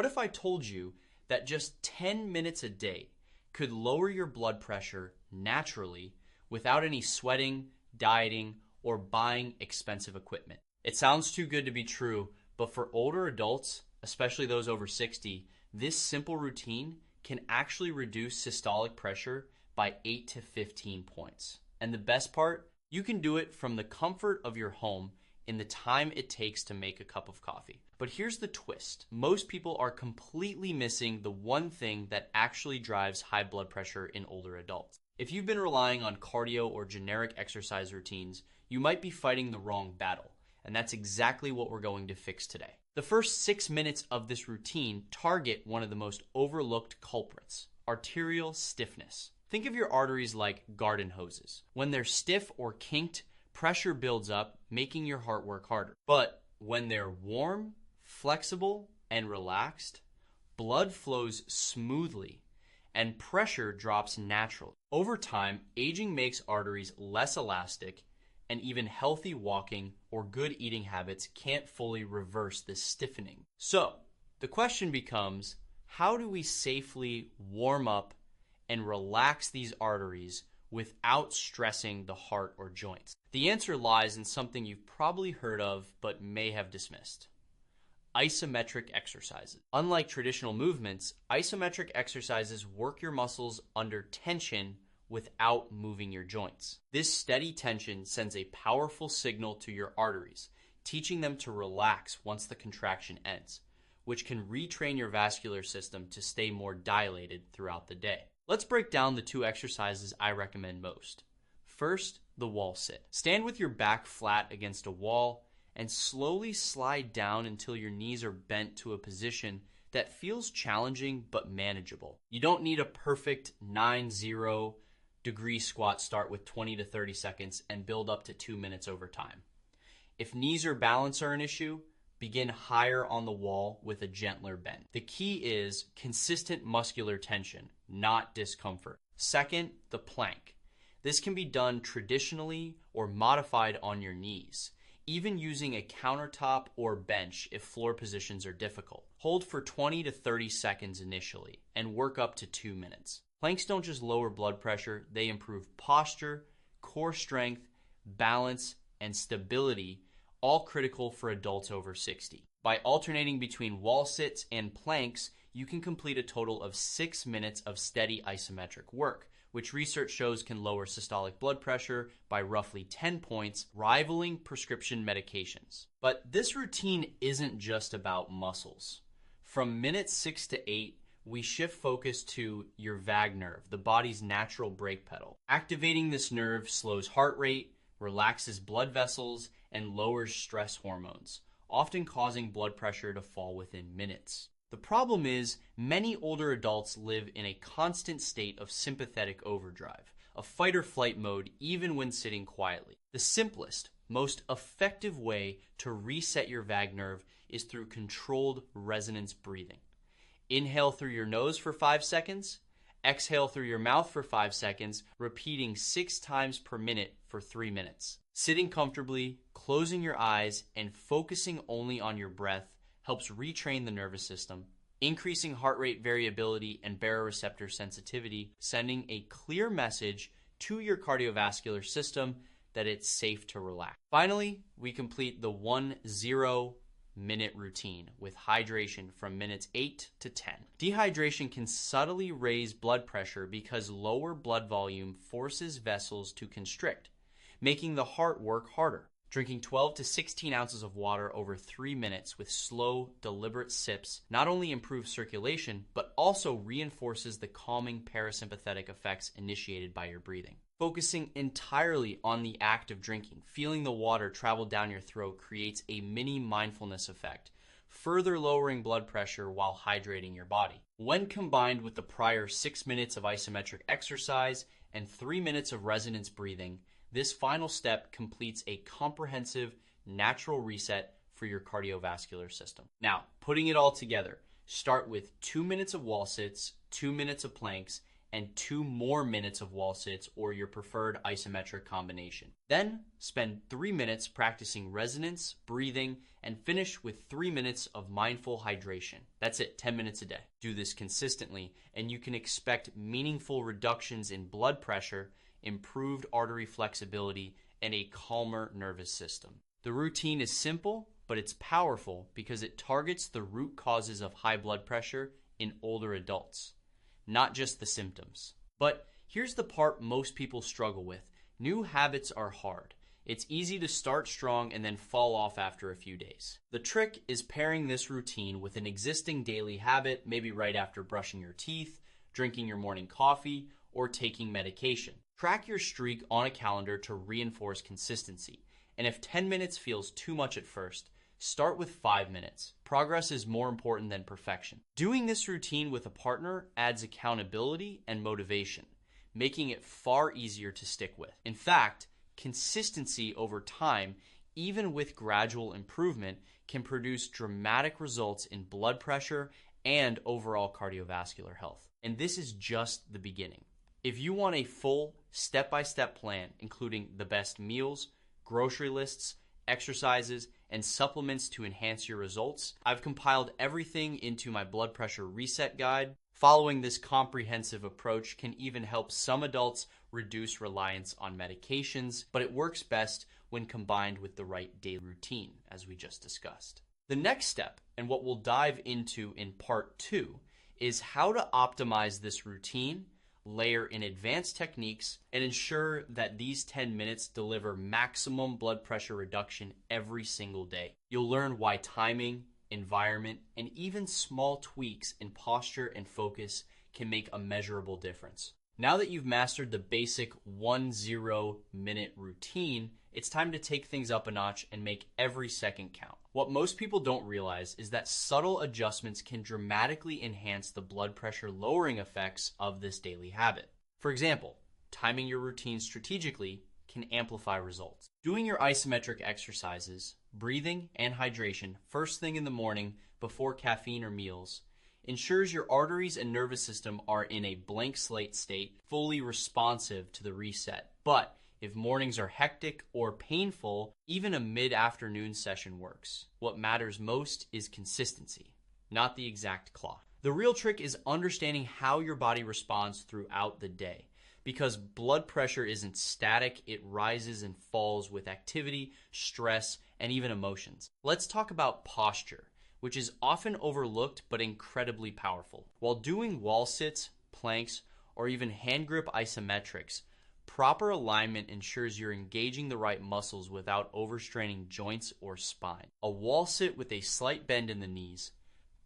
What if I told you that just 10 minutes a day could lower your blood pressure naturally without any sweating, dieting, or buying expensive equipment? It sounds too good to be true, but for older adults, especially those over 60, this simple routine can actually reduce systolic pressure by 8 to 15 points. And the best part, you can do it from the comfort of your home in the time it takes to make a cup of coffee. But here's the twist. Most people are completely missing the one thing that actually drives high blood pressure in older adults. If you've been relying on cardio or generic exercise routines, you might be fighting the wrong battle. And that's exactly what we're going to fix today. The first 6 minutes of this routine target one of the most overlooked culprits, arterial stiffness. Think of your arteries like garden hoses. When they're stiff or kinked, pressure builds up, making your heart work harder. But when they're warm, flexible, and relaxed, blood flows smoothly and pressure drops naturally. Over time, aging makes arteries less elastic, and even healthy walking or good eating habits can't fully reverse this stiffening. So, the question becomes, how do we safely warm up and relax these arteries without stressing the heart or joints? The answer lies in something you've probably heard of but may have dismissed: isometric exercises. Unlike traditional movements, isometric exercises work your muscles under tension without moving your joints. This steady tension sends a powerful signal to your arteries, teaching them to relax once the contraction ends, which can retrain your vascular system to stay more dilated throughout the day. Let's break down the two exercises I recommend most. First, the wall sit. Stand with your back flat against a wall and slowly slide down until your knees are bent to a position that feels challenging but manageable. You don't need a perfect 90-degree squat. Start with 20 to 30 seconds and build up to 2 minutes over time. If knees or balance are an issue, begin higher on the wall with a gentler bend. The key is consistent muscular tension, not discomfort. Second, the plank. This can be done traditionally or modified on your knees, even using a countertop or bench if floor positions are difficult. Hold for 20 to 30 seconds initially and work up to 2 minutes. Planks don't just lower blood pressure, they improve posture, core strength, balance, and stability, all critical for adults over 60. By alternating between wall sits and planks, you can complete a total of 6 minutes of steady isometric work, which research shows can lower systolic blood pressure by roughly 10 points, rivaling prescription medications. But this routine isn't just about muscles. From minutes 6 to 8, we shift focus to your vagus nerve, the body's natural brake pedal. Activating this nerve slows heart rate, relaxes blood vessels, and lowers stress hormones, often causing blood pressure to fall within minutes. The problem is, many older adults live in a constant state of sympathetic overdrive, a fight or flight mode even when sitting quietly. The simplest, most effective way to reset your vagus nerve is through controlled resonance breathing. Inhale through your nose for 5 seconds, exhale through your mouth for 5 seconds, repeating 6 times per minute for 3 minutes. Sitting comfortably, closing your eyes, and focusing only on your breath helps retrain the nervous system, increasing heart rate variability and baroreceptor sensitivity, sending a clear message to your cardiovascular system that it's safe to relax. Finally, we complete the 1-0-minute routine with hydration from minutes 8 to 10. Dehydration can subtly raise blood pressure because lower blood volume forces vessels to constrict, making the heart work harder. Drinking 12 to 16 ounces of water over 3 minutes with slow, deliberate sips not only improves circulation, but also reinforces the calming parasympathetic effects initiated by your breathing. Focusing entirely on the act of drinking, feeling the water travel down your throat creates a mini mindfulness effect, further lowering blood pressure while hydrating your body. When combined with the prior 6 minutes of isometric exercise and 3 minutes of resonance breathing, this final step completes a comprehensive, natural reset for your cardiovascular system. Now, putting it all together, start with 2 minutes of wall sits, 2 minutes of planks, and 2 more minutes of wall sits or your preferred isometric combination. Then spend 3 minutes practicing resonance, breathing, and finish with 3 minutes of mindful hydration. That's it, 10 minutes a day. Do this consistently, and you can expect meaningful reductions in blood pressure, improved artery flexibility, and a calmer nervous system. The routine is simple, but it's powerful because it targets the root causes of high blood pressure in older adults, not just the symptoms. But here's the part most people struggle with. New habits are hard. It's easy to start strong and then fall off after a few days. The trick is pairing this routine with an existing daily habit, maybe right after brushing your teeth, drinking your morning coffee, or taking medication. Track your streak on a calendar to reinforce consistency. And if 10 minutes feels too much at first, start with 5 minutes. Progress is more important than perfection. Doing this routine with a partner adds accountability and motivation, making it far easier to stick with. In fact, consistency over time, even with gradual improvement, can produce dramatic results in blood pressure and overall cardiovascular health. And this is just the beginning. If you want a full step-by-step plan, including the best meals, grocery lists, exercises, and supplements to enhance your results, I've compiled everything into my blood pressure reset guide. Following this comprehensive approach can even help some adults reduce reliance on medications, but it works best when combined with the right daily routine, as we just discussed. The next step, and what we'll dive into in part 2, is how to optimize this routine, layer in advanced techniques, and ensure that these 10 minutes deliver maximum blood pressure reduction every single day. You'll learn why timing, environment, and even small tweaks in posture and focus can make a measurable difference. Now that you've mastered the basic 10-minute routine, it's time to take things up a notch and make every second count. What most people don't realize is that subtle adjustments can dramatically enhance the blood pressure lowering effects of this daily habit. For example, timing your routine strategically can amplify results. Doing your isometric exercises, breathing, and hydration first thing in the morning before caffeine or meals ensures your arteries and nervous system are in a blank slate state, fully responsive to the reset. But if mornings are hectic or painful, even a mid-afternoon session works. What matters most is consistency, not the exact clock. The real trick is understanding how your body responds throughout the day. Because blood pressure isn't static, it rises and falls with activity, stress, and even emotions. Let's talk about posture, which is often overlooked but incredibly powerful. While doing wall sits, planks, or even hand grip isometrics, proper alignment ensures you're engaging the right muscles without overstraining joints or spine. A wall sit with a slight bend in the knees,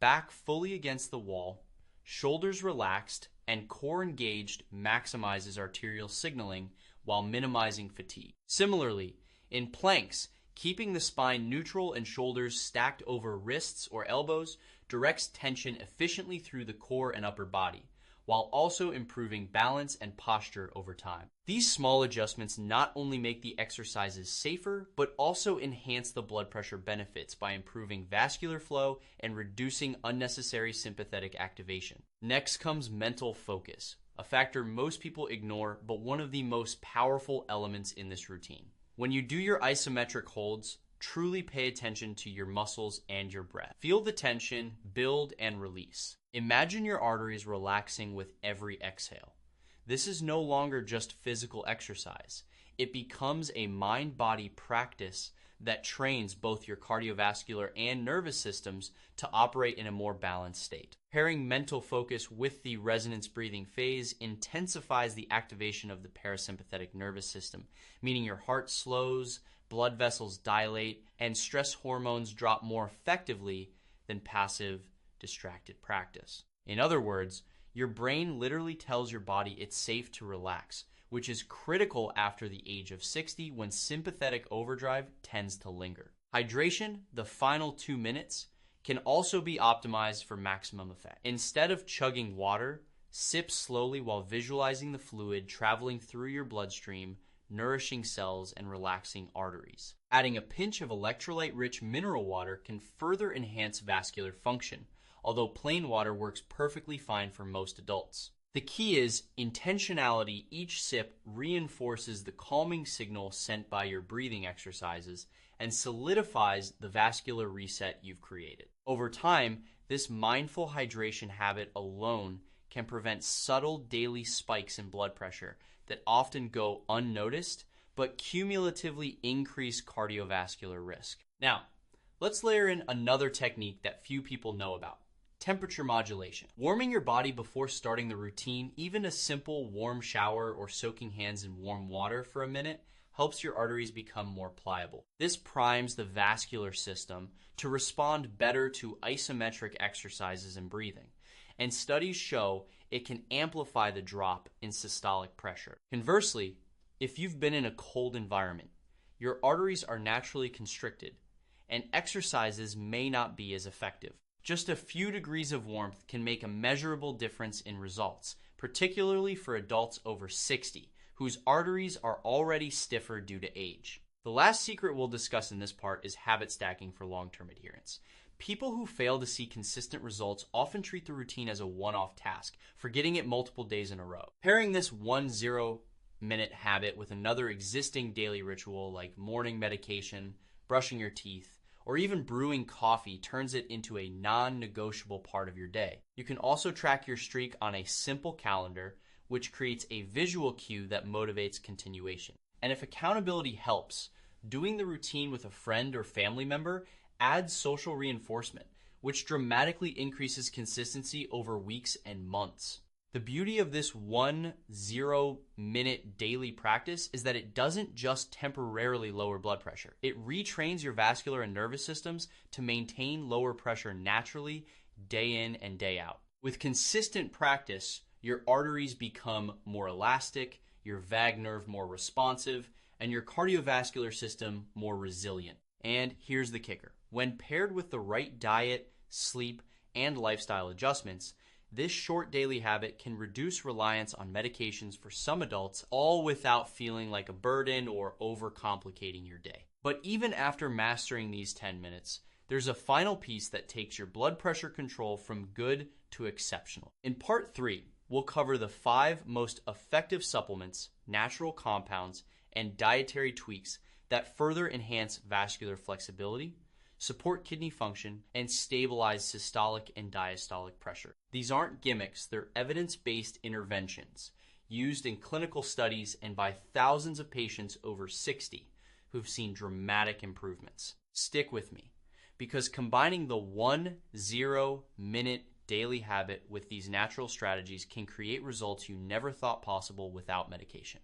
back fully against the wall, shoulders relaxed, and core engaged maximizes arterial signaling while minimizing fatigue. Similarly, in planks, keeping the spine neutral and shoulders stacked over wrists or elbows directs tension efficiently through the core and upper body, while also improving balance and posture over time. These small adjustments not only make the exercises safer, but also enhance the blood pressure benefits by improving vascular flow and reducing unnecessary sympathetic activation. Next comes mental focus, a factor most people ignore, but one of the most powerful elements in this routine. When you do your isometric holds, truly pay attention to your muscles and your breath. Feel the tension build and release. Imagine your arteries relaxing with every exhale. This is no longer just physical exercise. It becomes a mind-body practice that trains both your cardiovascular and nervous systems to operate in a more balanced state. Pairing mental focus with the resonance breathing phase intensifies the activation of the parasympathetic nervous system, meaning your heart slows, blood vessels dilate, and stress hormones drop more effectively than passive, distracted practice. In other words, your brain literally tells your body it's safe to relax, which is critical after the age of 60 when sympathetic overdrive tends to linger. Hydration, the final 2 minutes, can also be optimized for maximum effect. Instead of chugging water, sip slowly while visualizing the fluid traveling through your bloodstream, nourishing cells and relaxing arteries. Adding a pinch of electrolyte-rich mineral water can further enhance vascular function, although plain water works perfectly fine for most adults. The key is intentionality. Each sip reinforces the calming signal sent by your breathing exercises and solidifies the vascular reset you've created. Over time, this mindful hydration habit alone can prevent subtle daily spikes in blood pressure that often go unnoticed but cumulatively increase cardiovascular risk. Now, let's layer in another technique that few people know about: temperature modulation. Warming your body before starting the routine, even a simple warm shower or soaking hands in warm water for a minute, helps your arteries become more pliable. This primes the vascular system to respond better to isometric exercises and breathing. And studies show it can amplify the drop in systolic pressure. Conversely, if you've been in a cold environment, your arteries are naturally constricted, and exercises may not be as effective. Just a few degrees of warmth can make a measurable difference in results, particularly for adults over 60, whose arteries are already stiffer due to age. The last secret we'll discuss in this part is habit stacking for long-term adherence. People who fail to see consistent results often treat the routine as a one-off task, forgetting it multiple days in a row. Pairing this 10-minute habit with another existing daily ritual like morning medication, brushing your teeth, or even brewing coffee turns it into a non-negotiable part of your day. You can also track your streak on a simple calendar, which creates a visual cue that motivates continuation. And if accountability helps, doing the routine with a friend or family member adds social reinforcement, which dramatically increases consistency over weeks and months. The beauty of this 10-minute daily practice is that it doesn't just temporarily lower blood pressure. It retrains your vascular and nervous systems to maintain lower pressure naturally, day in and day out. With consistent practice, your arteries become more elastic, your vagus nerve more responsive, and your cardiovascular system more resilient. And here's the kicker: when paired with the right diet, sleep, and lifestyle adjustments, this short daily habit can reduce reliance on medications for some adults, all without feeling like a burden or overcomplicating your day. But even after mastering these 10 minutes, there's a final piece that takes your blood pressure control from good to exceptional. In part 3, we'll cover the 5 most effective supplements, natural compounds, and dietary tweaks that further enhance vascular flexibility, support kidney function, and stabilize systolic and diastolic pressure. These aren't gimmicks, they're evidence-based interventions used in clinical studies and by thousands of patients over 60 who've seen dramatic improvements. Stick with me, because combining the 10-minute daily habit with these natural strategies can create results you never thought possible without medication.